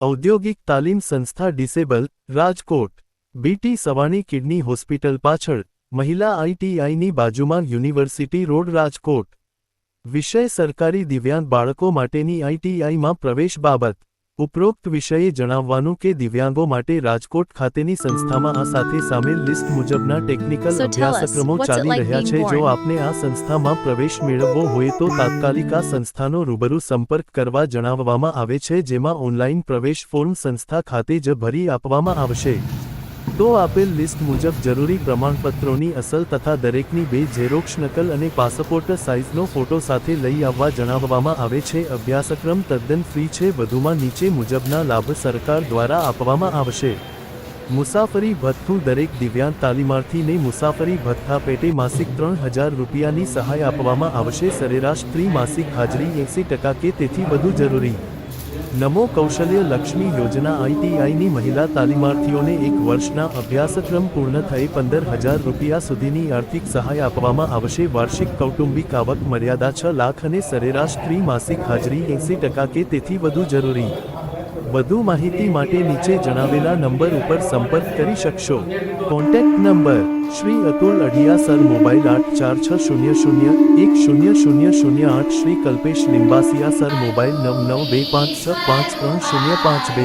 ઔદ્યોગિક તાલીમ સંસ્થા disable Rajkot BT Savani kidney hospital પાછળ મહિલા આઈટીઆઈની બાજુમાં યુનિવર્સિટી રોડ રાજકોટ વિષય સરકારી દિવ્યાંગ બાળકો માટેની આઈટીઆઈમાં પ્રવેશ બાબત ઉપરોક્ત વિષયે જણાવવાનું કે દિવ્યાંગો માટે રાજકોટ ખાતેની સંસ્થામાં આ સાથે સામેલ લિસ્ટ મુજબના ટેકનિકલ અભ્યાસક્રમો ચાલી રહ્યા છે જો આપને આ સંસ્થામાં પ્રવેશ મેળવવો હોય તો તાત્કાલિક આ સંસ્થાનો રૂબરૂ સંપર્ક કરવા જણાવવામાં આવે છે જેમાં ઓનલાઈન પ્રવેશ ફોર્મ સંસ્થા ખાતે જ ભરી આપવામાં આવશે તો આપેલ લિસ્ટ મુજબ જરૂરી પ્રમાણપત્રોની અસલ તથા દરેકની 2 ઝેરોક્ષ નકલ અને પાસપોર્ટ સાઇઝનો ફોટો સાથે લઈ આવવા જણાવવામાં આવે છે અભ્યાસક્રમ તદ્દન ફ્રી છે વધુમાં નીચે મુજબના લાભ સરકાર દ્વારા આપવામાં આવશે મુસાફરી ભથ્થું દરેક દિવ્યાંગ તાલીમાર્થીને મુસાફરી ભથ્થા પેટે માસિક 3000 રૂપિયાની સહાય આપવામાં આવશે સરેરાશ ત્રિમાસિક હાજરી 80% કે તેથી વધુ જરૂરી નમો કૌશલ્ય લક્ષ્મી યોજના આઈટીઆઈની મહિલા તાલીમાર્થીઓને 1 વર્ષના અભ્યાસક્રમ પૂર્ણ થયે 15000 રૂપિયા સુધીની આર્થિક સહાય આપવામાં આવશે વાર્ષિક કૌટુંબિક આવક મર્યાદા 6 લાખ અને સરેરાશ ત્રિમાસિક હાજરી 80% કે તેથી વધુ જરૂરી વધુ માહિતી માટે નીચે જણાવેલા નંબર ઉપર સંપર્ક કરી શકશો contact number Shri Atul Adhiya sir mobile 8460010008 Shri Kalpesh Limbasiya sir mobile 9925653052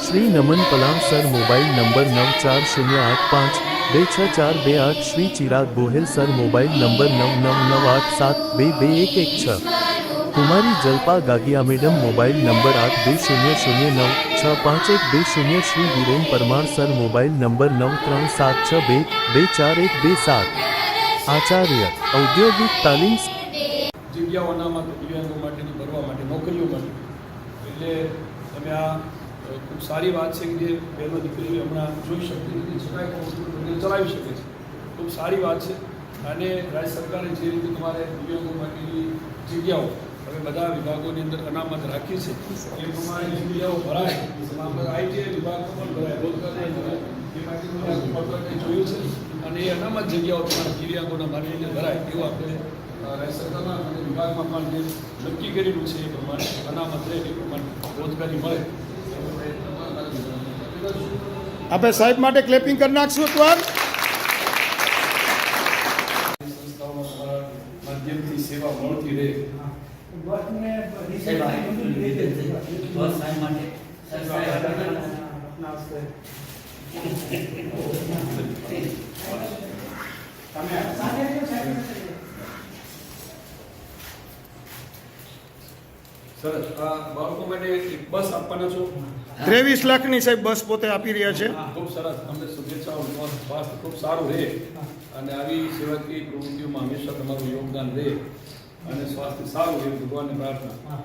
Shri Naman Palan sir mobile number 9408526428 Shri Chirag Gohel sir mobile number 9998722116 Kumari Jalpa Gagiya madam mobile number 8200965120 Shri Viren Parmar sir mobile number 9376224127 आचार्य औद्योगिक तालीम જગ્યાઓનામાં દિવ્યાંગો માટેની ભરવા માટે નોકરીઓ માટે એટલે તમે આ ખૂબ સારી વાત છે કે જે બહેનો દીકરીઓ હમણાં જોઈ શકતી નથી છતાંય હોસ્પિટલ ચલાવી શકે છે ખૂબ સારી વાત છે અને રાજ્ય સરકારે જે રીતે તમારે દિવ્યાંગો માટેની જગ્યાઓ હવે બધા વિભાગોની અંદર અનામત રાખી છે એ પ્રમાણે જગ્યાઓ ભરાય આઈટીઆઈ વિભાગમાં પણ ભરાય રોજગારી એ માટેનું જોયું છે અને એ અનામત જગ્યાઓ તમારા દિવ્યાંગોના માટે ભરાય એવું આપણે રાજ્ય સરકારના અને વિભાગમાં પણ જે નક્કી કરેલું છે એ પ્રમાણે અનામત રહે એ પ્રમાણે રોજગારી મળે આપણે સાહેબ માટે ક્લેપિંગ કરી નાખશું એકવાર સંસ્થાઓમાં તમારા માધ્યમથી સેવા મળતી રહે સરસ આ બાળકો માટે એક બસ આપવાના છો 23 લાખની સાહેબ બસ પોતે આપી રહ્યા છે ખૂબ સરસ અમને શુભેચ્છાઓ સ્વાસ્થ્ય ખૂબ સારું રહે અને આવી સેવાકીય પ્રવૃત્તિઓમાં હંમેશા તમારું યોગદાન રહે અને સ્વાસ્થ્ય સારું રહે ભગવાનની પ્રાર્થના